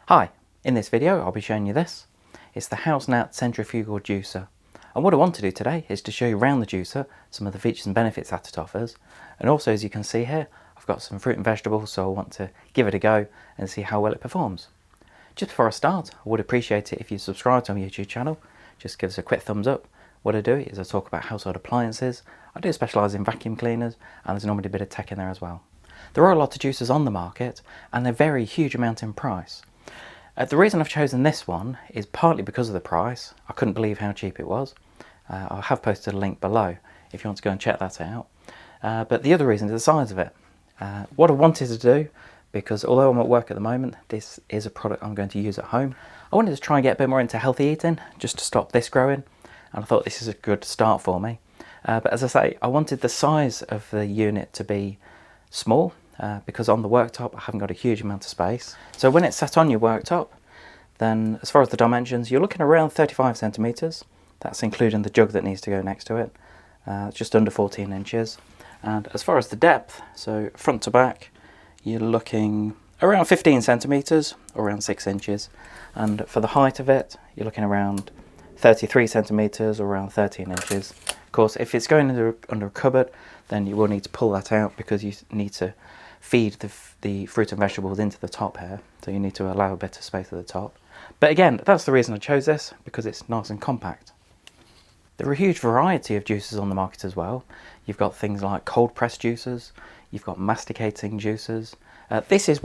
Hi, in this video I'll be showing you this. It's the housnat-centrifugal-juicer, and what I want to do today is to show you around the juicer some of the features and benefits that it offers, and also, as you can see here, I've got some fruit and vegetables, so I want to give it a go and see how well it performs. Just before I start, I would appreciate it if you subscribe to my YouTube channel. Just give us a quick thumbs up. What I do is I talk about household appliances. I do specialise in vacuum cleaners, and there's normally a bit of tech in there as well. There are a lot of juicers on the market, and they vary a huge amount in price. The reason I've chosen this one is partly because of the price. I couldn't believe how cheap it was. I have posted a link below if you want to go and check that out. But the other reason is the size of it. What I wanted to do, because although I'm at work at the moment, this is a product I'm going to use at home. I wanted to try and get a bit more into healthy eating, just to stop this growing, and I thought this is a good start for me. But as I say, I wanted the size of the unit to be small, because on the worktop I haven't got a huge amount of space. So when it's sat on your worktop, then as far as the dimensions, you're looking around 35 centimetres. That's including the jug that needs to go next to it. Just under 14 inches. And as far as the depth, so front to back, you're looking around 15 centimetres, or around 6 inches. And for the height of it, you're looking around 33 centimetres, or around 13 inches. Of course, if it's going under a cupboard, then you will need to pull that out because you need to feed the fruit and vegetables into the top here, so you need to allow a bit of space at the top. But again, that's the reason I chose this, because it's nice and compact. There are a huge variety of juicers on the market as well. You've got things like cold press juicers, you've got masticating juicers. This is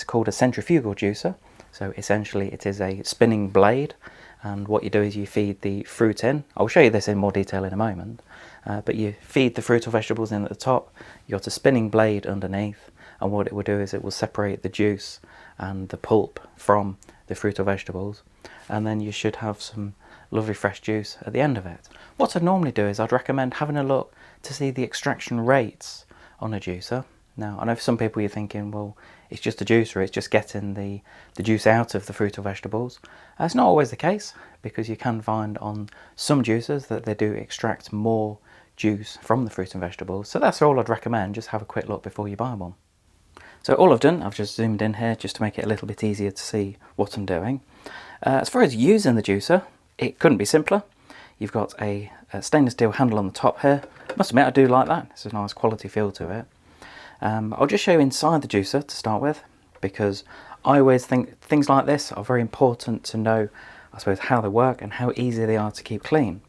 called a centrifugal juicer. So essentially it is a spinning blade, and what you do is you feed the fruit in. I'll show you this in more detail in a moment. But you feed the fruit or vegetables in at the top, you've got a spinning blade underneath, and what it will do is it will separate the juice and the pulp from the fruit or vegetables, and then you should have some lovely fresh juice at the end of it. What I'd normally do is I'd recommend having a look to see the extraction rates on a juicer. Now, I know for some people you're thinking, well, it's just a juicer, it's just getting the juice out of the fruit or vegetables. That's not always the case, because you can find on some juicers that they do extract more juice from the fruit and vegetables. So that's all I'd recommend, just have a quick look before you buy one. So all I've done, I've just zoomed in here just to make it a little bit easier to see what I'm doing. As far as using the juicer, it couldn't be simpler. You've got a stainless steel handle on the top here. I must admit I do like that, it's a nice quality feel to it. I'll just show you inside the juicer to start with, because I always think things like this are very important to know, I suppose, how they work and how easy they are to keep clean.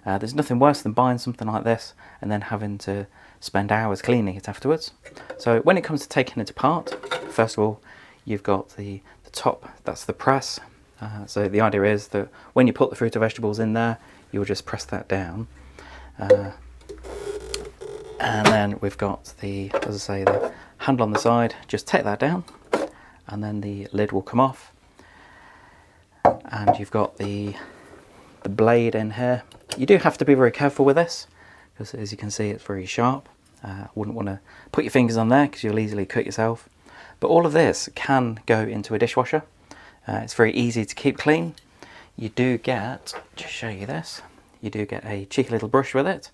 There's nothing worse than buying something like this and then having to spend hours cleaning it afterwards. So when it comes to taking it apart, first of all, you've got the top, that's the press. So the idea is that when you put the fruit or vegetables in there, you'll just press that down. And then we've got the, as I say, the handle on the side. Just take that down, and then the lid will come off. And you've got the blade in here. You do have to be very careful with this, because as you can see, it's very sharp. Wouldn't want to put your fingers on there because you'll easily cut yourself. But all of this can go into a dishwasher. It's very easy to keep clean. You do get, just show you this, you do get a cheeky little brush with it.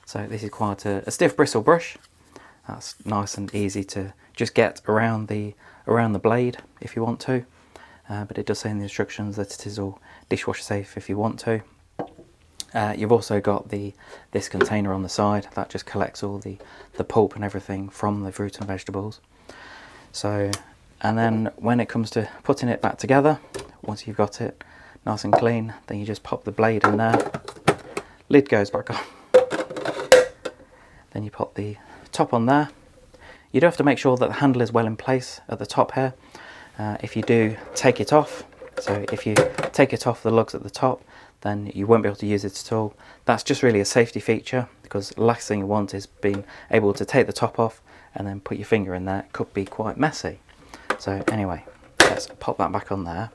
So this is quite a stiff bristle brush. That's nice and easy to just get around the blade if you want to. But it does say in the instructions that it is all dishwasher safe if you want to. You've also got this container on the side that just collects all the pulp and everything from the fruit and vegetables. So, and then when it comes to putting it back together, once you've got it nice and clean, then you just pop the blade in there, lid goes back on, then you pop the top on there. You do have to make sure that the handle is well in place at the top here. If you do take it off, so if you take it off the lugs at the top, then you won't be able to use it at all. That's just really a safety feature, because the last thing you want is being able to take the top off and then put your finger in there. It could be quite messy. So anyway, let's pop that back on there.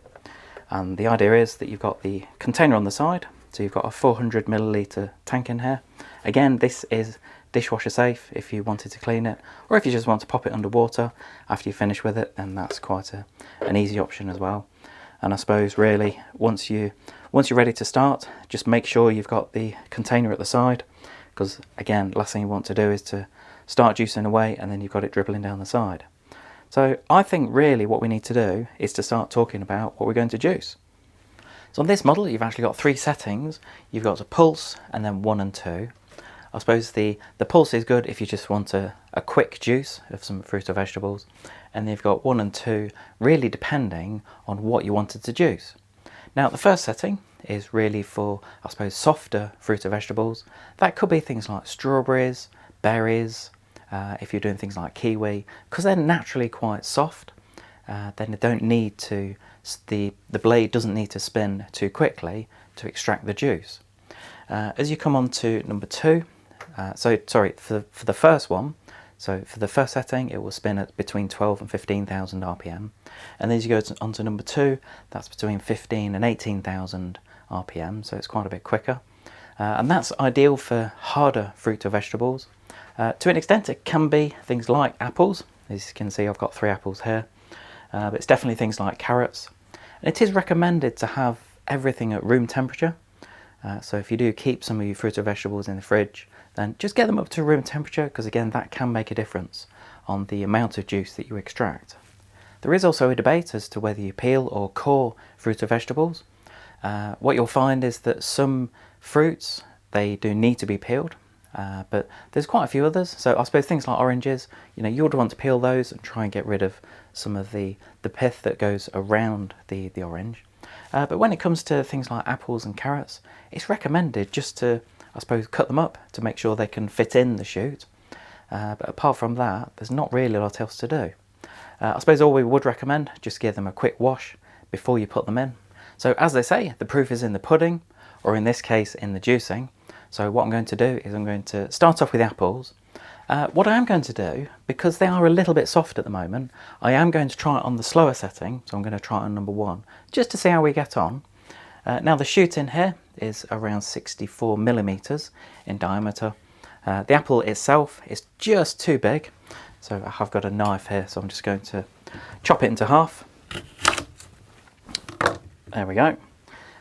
And the idea is that you've got the container on the side, so you've got a 400 milliliter tank in here. Again, this is dishwasher safe if you wanted to clean it, or if you just want to pop it under water after you finish with it, then that's quite an easy option as well. And I suppose really once you're ready to start, just make sure you've got the container at the side, because again, last thing you want to do is to start juicing away and then you've got it dribbling down the side. So I think really what we need to do is to start talking about what we're going to juice. So on this model you've actually got 3 settings. You've got a pulse and then 1 and 2. I suppose the pulse is good if you just want a quick juice of some fruit or vegetables, and then you've got 1 and 2 really depending on what you wanted to juice. Now the first setting is really for, I suppose, softer fruit or vegetables. That could be things like strawberries, berries, if you're doing things like kiwi, because they're naturally quite soft, then they don't need to, the blade doesn't need to spin too quickly to extract the juice. As you come on to number 2, for the first one, so for the first setting it will spin at between 12 and 15,000 RPM, and then as you go on to number 2, that's between 15 and 18,000 RPM, so it's quite a bit quicker. And that's ideal for harder fruit or vegetables. To an extent it can be things like apples. As you can see I've got 3 apples here, but it's definitely things like carrots. And it is recommended to have everything at room temperature. So if you do keep some of your fruit or vegetables in the fridge, then just get them up to room temperature, because again that can make a difference on the amount of juice that you extract. There is also a debate as to whether you peel or core fruit or vegetables. What you'll find is that some fruits, they do need to be peeled, but there's quite a few others. So I suppose things like oranges, you would want to peel those and try and get rid of some of the pith that goes around the orange. But when it comes to things like apples and carrots, it's recommended just to, I suppose, cut them up to make sure they can fit in the shoot. But apart from that, there's not really a lot else to do. I suppose all we would recommend, just give them a quick wash before you put them in. So as they say, the proof is in the pudding, or in this case in the juicing. So what I'm going to do is I'm going to start off with the apples. What I am going to do, because they are a little bit soft at the moment, I am going to try it on the slower setting, so I'm going to try it on number 1, just to see how we get on. Now the shoot in here is around 64 millimeters in diameter. The apple itself is just too big, so I have got a knife here, so I'm just going to chop it into half. There we go.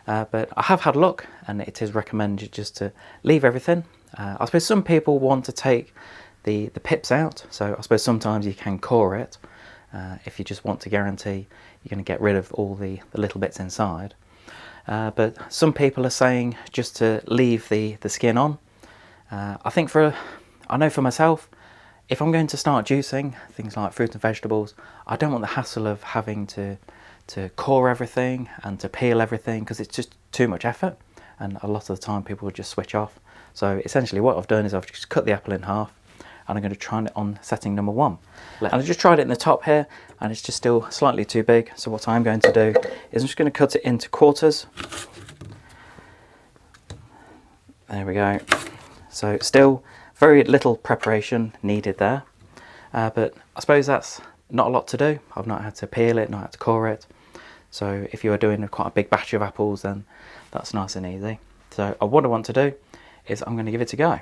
But I have had a look, and it is recommended just to leave everything. I suppose some people want to take the pips out, so I suppose sometimes you can core it if you just want to guarantee you're going to get rid of all the little bits inside. But some people are saying just to leave the skin on. I think I know for myself, if I'm going to start juicing things like fruit and vegetables, I don't want the hassle of having to core everything and to peel everything, because it's just too much effort, and a lot of the time people will just switch off. So essentially what I've done is I've just cut the apple in half, and I'm going to try it on setting number 1. And I just tried it in the top here, and it's just still slightly too big. So what I'm going to do is I'm just going to cut it into quarters. There we go. So still very little preparation needed there, but I suppose that's not a lot to do. I've not had to peel it, not had to core it. So if you are doing quite a big batch of apples, then that's nice and easy. So what I want to do is I'm going to give it a go.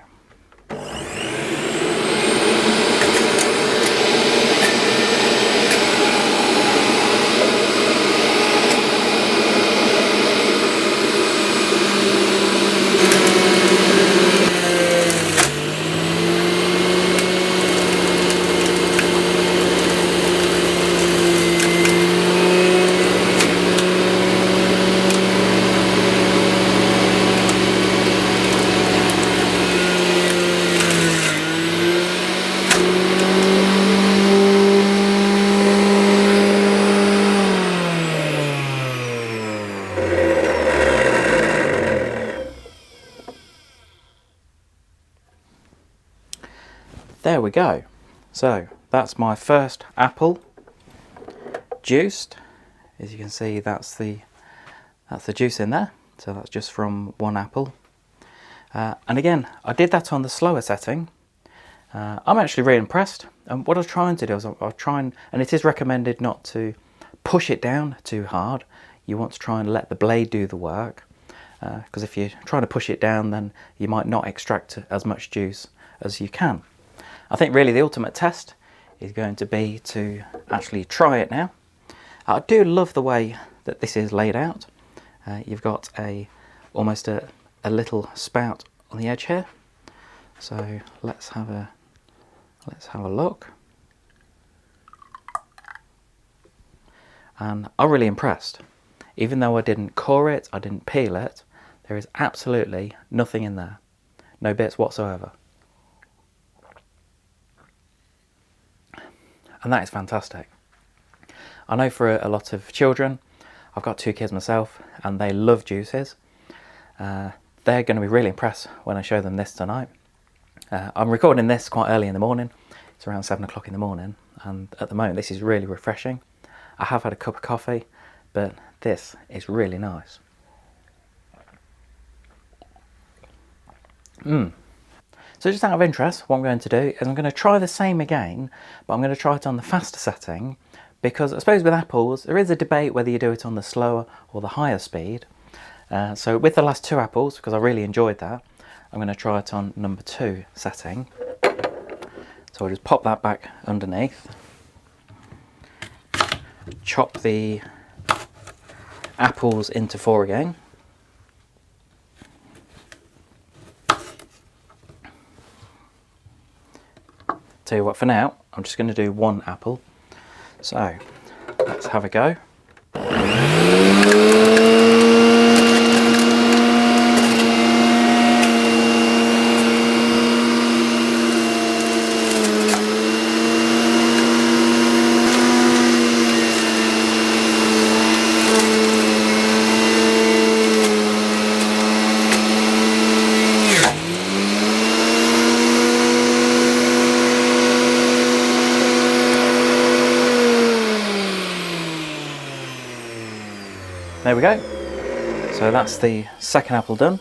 There we go. So that's my first apple juiced. As you can see, that's the juice in there. So that's just from 1 apple. And again, I did that on the slower setting. I'm actually really impressed. And what I was trying to do is I'll try and it is recommended not to push it down too hard. You want to try and let the blade do the work. Because if you're trying to push it down, then you might not extract as much juice as you can. I think really the ultimate test is going to be to actually try it now. I do love the way that this is laid out. You've got almost a little spout on the edge here. So let's have a look. and I'm really impressed. Even though I didn't core it, I didn't peel it, there is absolutely nothing in there. No bits whatsoever. And that is fantastic. I know for a lot of children, I've got 2 kids myself, and they love juices. They're going to be really impressed when I show them this tonight. I'm recording this quite early in the morning. It's around 7 o'clock in the morning, and at the moment this is really refreshing. I have had a cup of coffee, but this is really nice. So just out of interest, what I'm going to do is I'm going to try the same again, but I'm going to try it on the faster setting, because I suppose with apples there is a debate whether you do it on the slower or the higher speed. So with the last 2 apples, because I really enjoyed that, I'm going to try it on number 2 setting. So I'll just pop that back underneath, chop the apples into 4 again. Tell you what, for now, I'm just going to do 1 apple. So, let's have a go. There we go. So that's the second apple done.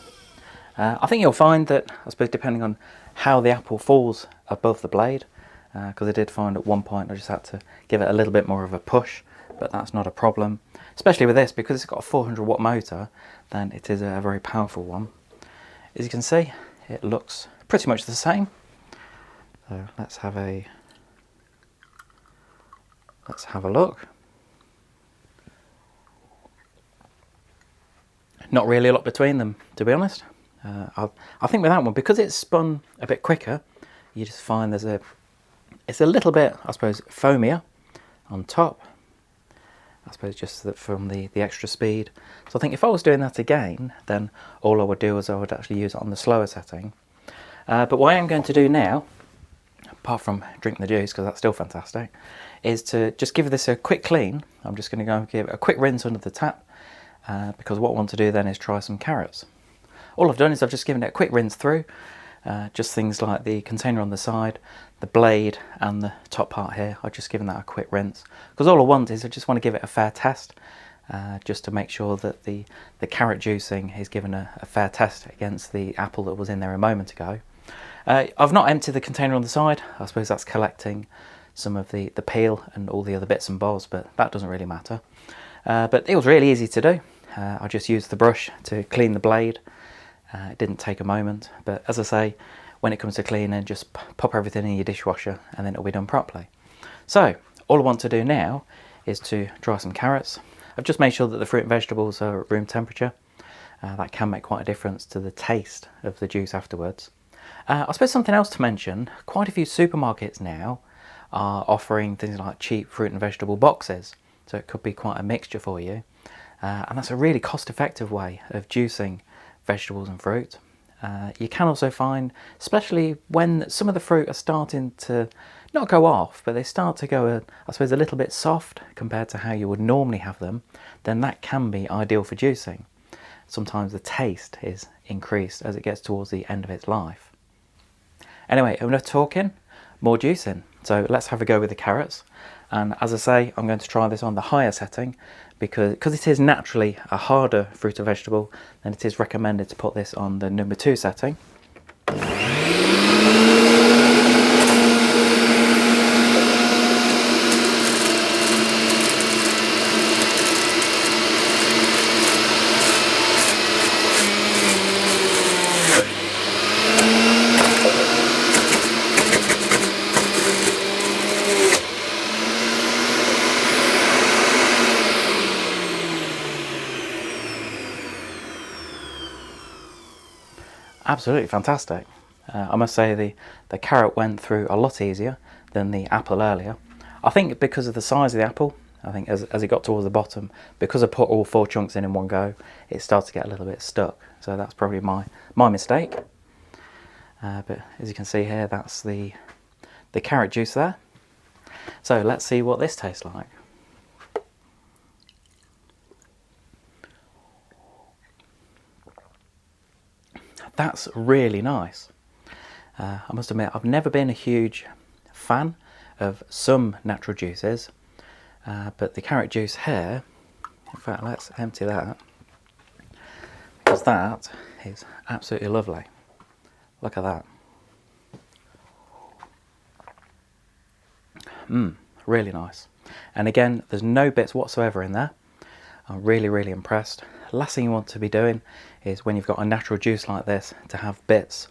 I think you'll find that, I suppose, depending on how the apple falls above the blade, because I did find at one point I just had to give it a little bit more of a push, but that's not a problem. Especially with this, because it's got a 400 watt motor, then it is a very powerful one. As you can see, it looks pretty much the same. So let's have a look. Not really a lot between them, to be honest. I think with that one, because it's spun a bit quicker, you just find it's a little bit, I suppose, foamier on top. I suppose just from the extra speed. So I think if I was doing that again, then all I would do is I would actually use it on the slower setting. But what I am going to do now, apart from drinking the juice, because that's still fantastic, is to just give this a quick clean. I'm just going to go and give it a quick rinse under the tap. Because what I want to do then is try some carrots. All I've done is I've just given it a quick rinse through, just things like the container on the side, the blade and the top part here. I've just given that a quick rinse, because all I want is I just want to give it a fair test, just to make sure that the carrot juicing is given a fair test against the apple that was in there a moment ago. I've not emptied the container on the side. I suppose that's collecting some of the peel and all the other bits and bobs, but that doesn't really matter. But it was really easy to do. I just used the brush to clean the blade. It didn't take a moment, but as I say, when it comes to cleaning, just pop everything in your dishwasher and then it'll be done properly. So all I want to do now is to dry some carrots. I've just made sure that the fruit and vegetables are at room temperature. That can make quite a difference to the taste of the juice afterwards. I suppose something else to mention, quite a few supermarkets now are offering things like cheap fruit and vegetable boxes. So it could be quite a mixture for you. And that's a really cost-effective way of juicing vegetables and fruit. You can also find, especially when some of the fruit are starting to not go off, but they start to go, I suppose, a little bit soft compared to how you would normally have them, then that can be ideal for juicing. Sometimes the taste is increased as it gets towards the end of its life. Anyway, enough talking, more juicing. So let's have a go with the carrots. And as I say, I'm going to try this on the higher setting because it is naturally a harder fruit or vegetable, then it is recommended to put this on the number 2 setting. Absolutely fantastic. I must say the carrot went through a lot easier than the apple earlier. I think because of the size of the apple, I think as it got towards the bottom, because I put all 4 chunks in one go, it started to get a little bit stuck. So that's probably my mistake. But as you can see here, that's the carrot juice there. So let's see what this tastes like. That's really nice. I must admit, I've never been a huge fan of some natural juices, but the carrot juice here, in fact, let's empty that, because that is absolutely lovely. Look at that. Really nice. And again, there's no bits whatsoever in there. I'm really impressed. Last thing you want to be doing is, when you've got a natural juice like this, to have bits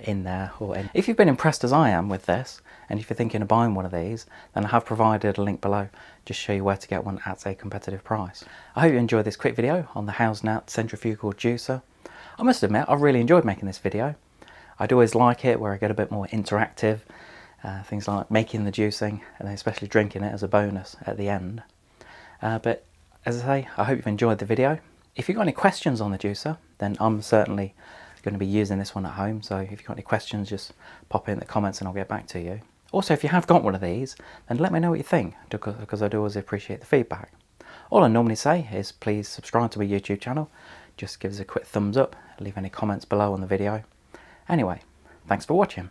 in there. If you've been impressed as I am with this, and if you're thinking of buying one of these, then I have provided a link below just to show you where to get one at a competitive price. I hope you enjoyed this quick video on the housnat-centrifugal-juicer. I must admit, I've really enjoyed making this video. I'd always like it where I get a bit more interactive, things like making the juicing and then especially drinking it as a bonus at the end. But as I say, I hope you've enjoyed the video. If you've got any questions on the juicer, then I'm certainly going to be using this one at home. So if you've got any questions, just pop in the comments and I'll get back to you. Also, if you have got one of these, then let me know what you think, because I do always appreciate the feedback. All I normally say is please subscribe to my YouTube channel. Just give us a quick thumbs up, leave any comments below on the video. Anyway, thanks for watching.